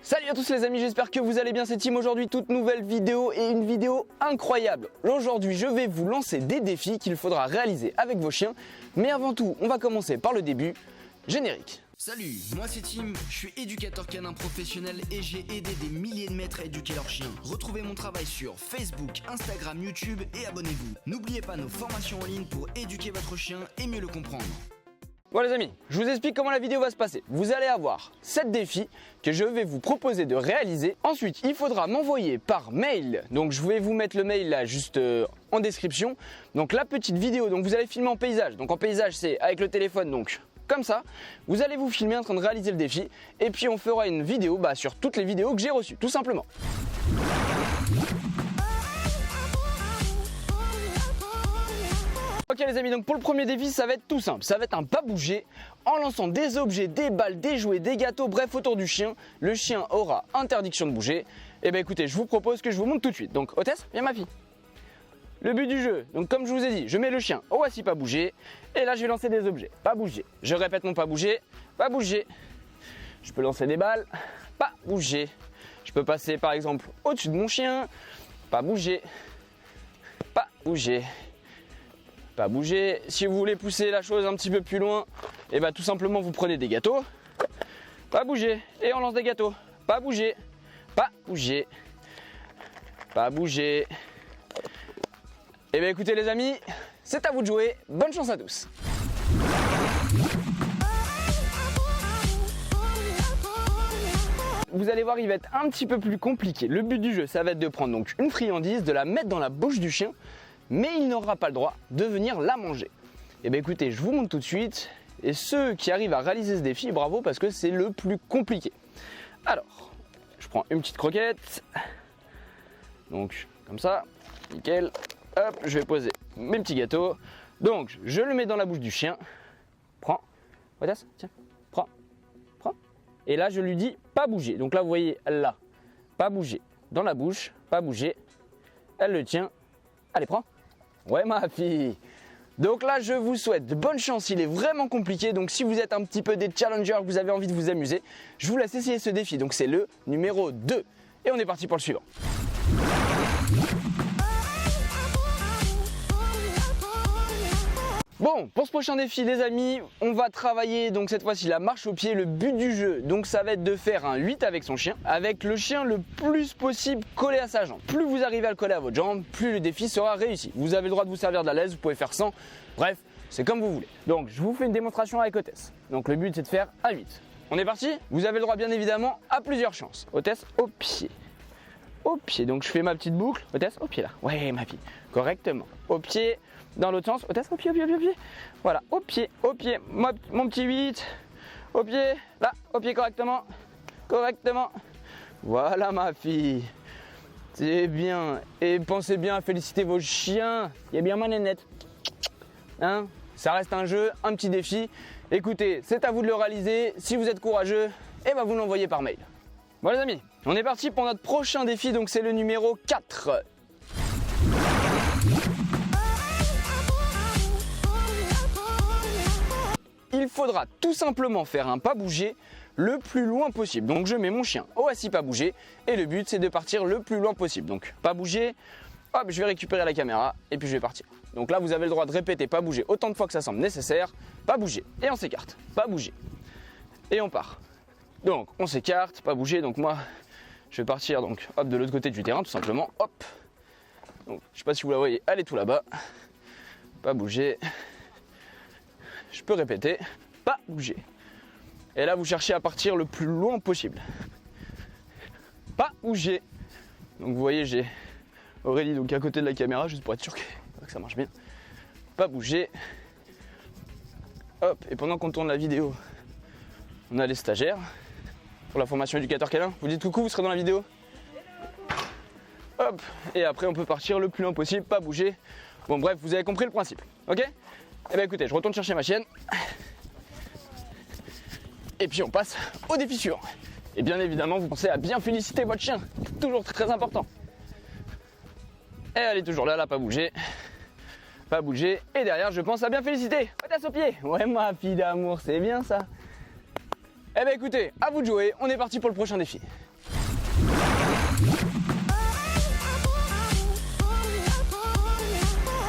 Salut à tous les amis, j'espère que vous allez bien, c'est Tim. Aujourd'hui toute nouvelle vidéo et une vidéo incroyable. Aujourd'hui je vais vous lancer des défis qu'il faudra réaliser avec vos chiens. Mais avant tout, on va commencer par le début, générique. Salut, moi c'est Tim, je suis éducateur canin professionnel et j'ai aidé des milliers de maîtres à éduquer leurs chiens. Retrouvez mon travail sur Facebook, Instagram, YouTube et abonnez-vous. N'oubliez pas nos formations en ligne pour éduquer votre chien et mieux le comprendre. Bon les amis, je vous explique comment la vidéo va se passer. Vous allez avoir 7 défis que je vais vous proposer de réaliser. Ensuite, il faudra m'envoyer par mail. Donc je vais vous mettre le mail là juste en description. Donc la petite vidéo, donc vous allez filmer en paysage. Donc en paysage c'est avec le téléphone, donc comme ça. Vous allez vous filmer en train de réaliser le défi. Et puis on fera une vidéo sur toutes les vidéos que j'ai reçues, tout simplement. Ok les amis, donc pour le premier défi ça va être tout simple, ça va être un pas bouger en lançant des objets, des balles, des jouets, des gâteaux, bref autour du chien. Le chien aura interdiction de bouger. Et bien écoutez, je vous propose que je vous montre tout de suite. Donc hôtesse, viens ma fille. Le but du jeu, donc comme je vous ai dit, je mets le chien au assis pas bouger. Et là je vais lancer des objets, pas bouger. Je répète mon pas bouger, pas bouger. Je peux lancer des balles, pas bouger. Je peux passer par exemple au-dessus de mon chien, pas bouger, pas bouger. Pas bouger. Si vous voulez pousser la chose un petit peu plus loin, et tout simplement vous prenez des gâteaux. Pas bouger. Et on lance des gâteaux. Pas bouger. Pas bouger. Pas bouger. Et bien écoutez les amis, c'est à vous de jouer. Bonne chance à tous. Vous allez voir, il va être un petit peu plus compliqué. Le but du jeu, ça va être de prendre donc une friandise, de la mettre dans la bouche du chien. Mais il n'aura pas le droit de venir la manger. Et bien écoutez, je vous montre tout de suite. Et ceux qui arrivent à réaliser ce défi, bravo, parce que c'est le plus compliqué. Alors, je prends une petite croquette. Donc, comme ça, nickel. Hop, je vais poser mes petits gâteaux. Donc, je le mets dans la bouche du chien. Prends. Odas, tiens, prends. Prends. Et là, je lui dis pas bouger. Donc là, vous voyez, là, pas bouger. Dans la bouche, pas bouger. Elle le tient. Allez, prends. Ouais ma fille. Donc là je vous souhaite de bonne chance, il est vraiment compliqué. Donc si vous êtes un petit peu des challengers, que vous avez envie de vous amuser, je vous laisse essayer ce défi. Donc c'est le numéro 2. Et on est parti pour le suivant. Bon, pour ce prochain défi les amis, on va travailler donc cette fois-ci la marche au pied. Le but du jeu, donc ça va être de faire un 8 avec son chien, avec le chien le plus possible collé à sa jambe. Plus vous arrivez à le coller à votre jambe, plus le défi sera réussi. Vous avez le droit de vous servir de la laisse, vous pouvez faire 100, bref, c'est comme vous voulez. Donc je vous fais une démonstration avec hôtesse. Donc le but c'est de faire un 8. On est parti? Vous avez le droit bien évidemment à plusieurs chances. Hôtesse au pied. Au pied, donc je fais ma petite boucle. Hôtesse au pied là. Ouais ma fille, correctement. Au pied. Dans l'autre sens, hôtesse, au pied, au pied, au pied, au pied. Voilà, au pied, mon petit 8. Au pied, là, au pied correctement. Correctement. Voilà ma fille. C'est bien. Et pensez bien à féliciter vos chiens. Il y a bien ma nénette. Hein? Ça reste un jeu, un petit défi. Écoutez, c'est à vous de le réaliser. Si vous êtes courageux, vous l'envoyez par mail. Bon les amis, on est parti pour notre prochain défi. Donc c'est le numéro 4. Il faudra tout simplement faire un pas bouger le plus loin possible. Donc je mets mon chien au assis pas bouger et le but c'est de partir le plus loin possible. Donc pas bouger, hop, je vais récupérer la caméra et puis je vais partir. Donc là vous avez le droit de répéter pas bouger autant de fois que ça semble nécessaire. Pas bouger et on s'écarte, pas bouger et on part. Donc on s'écarte, pas bouger. Donc moi je vais partir donc hop de l'autre côté du terrain tout simplement. Hop. Donc je sais pas si vous la voyez, elle est tout là-bas. Pas bouger. Je peux répéter, pas bouger. Et là, vous cherchez à partir le plus loin possible. Pas bouger. Donc vous voyez, j'ai Aurélie donc à côté de la caméra, juste pour être sûr que ça marche bien. Pas bouger. Hop, et pendant qu'on tourne la vidéo, on a les stagiaires pour la formation éducateur canin. Vous dites coucou, vous serez dans la vidéo. Hop, et après on peut partir le plus loin possible, pas bouger. Bon bref, vous avez compris le principe, ok? Eh bien écoutez, je retourne chercher ma chienne. Et puis on passe au défi suivant. Et bien évidemment, vous pensez à bien féliciter votre chien. C'est toujours très important. Et elle est toujours là, pas bouger. Pas bouger. Et derrière, je pense à bien féliciter. Hôtesse au pied. Ouais, ma fille d'amour, c'est bien ça. Eh bien écoutez, à vous de jouer. On est parti pour le prochain défi.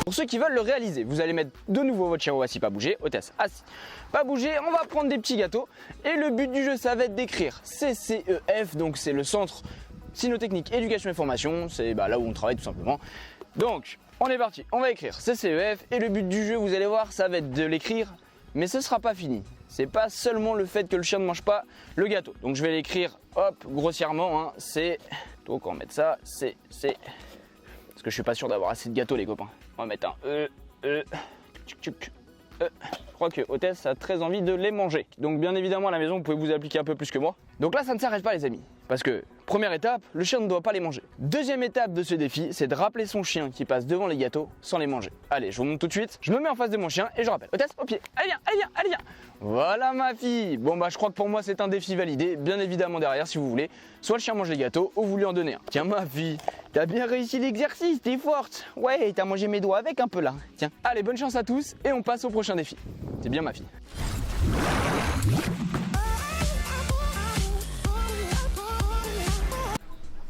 Pour ceux qui veulent le réaliser, vous allez mettre de nouveau votre chien au assis pas bouger, hôtesse assis pas bouger, on va prendre des petits gâteaux et le but du jeu ça va être d'écrire CCEF, donc c'est le centre cynotechnique éducation et formation, c'est là où on travaille tout simplement. Donc on est parti, on va écrire CCEF et le but du jeu vous allez voir ça va être de l'écrire mais ce sera pas fini. C'est pas seulement le fait que le chien ne mange pas le gâteau. Donc je vais l'écrire hop grossièrement, hein, c'est, donc on va mettre ça, c'est, parce que je suis pas sûr d'avoir assez de gâteaux les copains. On va mettre un Je crois que hôtesse a très envie de les manger. Donc bien évidemment à la maison vous pouvez vous appliquer un peu plus que moi. Donc là ça ne s'arrête pas les amis. Parce que première étape, le chien ne doit pas les manger. Deuxième étape de ce défi, c'est de rappeler son chien qui passe devant les gâteaux sans les manger. Allez, je vous montre tout de suite. Je me mets en face de mon chien et je rappelle. Hôtesse, au pied. Allez viens, allez viens, allez viens. Voilà ma fille. Bon je crois que pour moi c'est un défi validé. Bien évidemment derrière si vous voulez, soit le chien mange les gâteaux ou vous lui en donnez un. Tiens ma fille, t'as bien réussi l'exercice, t'es forte. Ouais, t'as mangé mes doigts avec un peu là. Tiens. Allez, bonne chance à tous et on passe au prochain défi. C'est bien ma fille.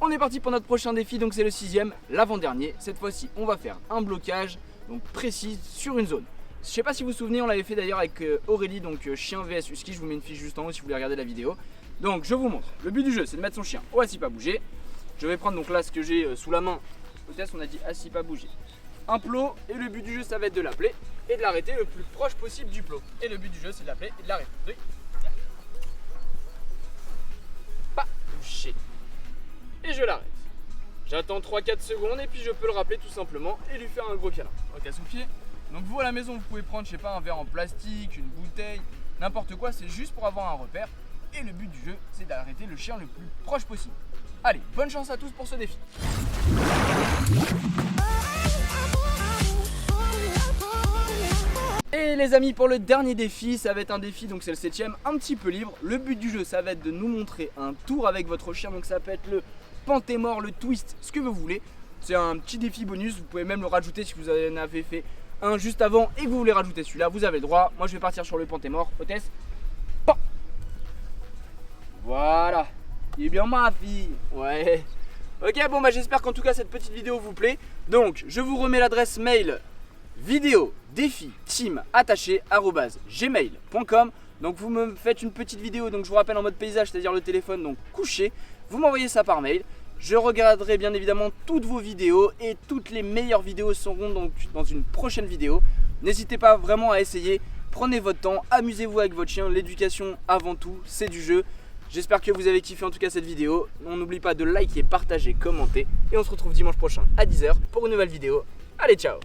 On est parti pour notre prochain défi, donc c'est le 6e, l'avant-dernier. Cette fois-ci, on va faire un blocage donc précis sur une zone. Je sais pas si vous vous souvenez, on l'avait fait d'ailleurs avec Aurélie, donc chien vs husky. Je vous mets une fiche juste en haut si vous voulez regarder la vidéo. Donc je vous montre. Le but du jeu, c'est de mettre son chien au assis pas bouger. Je vais prendre donc là ce que j'ai sous la main. Peut-être on a dit assis pas bouger. Un plot, et le but du jeu, ça va être de l'appeler et de l'arrêter le plus proche possible du plot. Et le but du jeu, c'est de l'appeler et de l'arrêter. Oui. Pas bouger. Et je l'arrête. J'attends 3-4 secondes et puis je peux le rappeler tout simplement et lui faire un gros câlin. Ok, à son pied. Donc vous à la maison vous pouvez prendre je sais pas un verre en plastique, une bouteille, n'importe quoi, c'est juste pour avoir un repère. Et le but du jeu c'est d'arrêter le chien le plus proche possible. Allez, bonne chance à tous pour ce défi. Et les amis, pour le dernier défi, ça va être un défi, donc c'est le 7e, un petit peu libre. Le but du jeu, ça va être de nous montrer un tour avec votre chien, donc ça peut être le pentémore, le twist, ce que vous voulez. C'est un petit défi bonus, vous pouvez même le rajouter si vous en avez fait un juste avant et que vous voulez rajouter celui-là, vous avez le droit. Moi je vais partir sur le pentémore, hôtesse. Pan. Voilà, il est bien ma fille, ouais. Ok, bon j'espère qu'en tout cas cette petite vidéo vous plaît. Donc je vous remets l'adresse mail vidéo défi team attaché @gmail.com. Donc vous me faites une petite vidéo, donc je vous rappelle en mode paysage, c'est-à-dire le téléphone donc couché. Vous m'envoyez ça par mail. Je regarderai bien évidemment toutes vos vidéos et toutes les meilleures vidéos seront donc dans une prochaine vidéo. N'hésitez pas vraiment à essayer, prenez votre temps, amusez-vous avec votre chien, l'éducation avant tout, c'est du jeu. J'espère que vous avez kiffé en tout cas cette vidéo. On n'oublie pas de liker, partager, commenter et on se retrouve dimanche prochain à 10h pour une nouvelle vidéo. Allez, ciao!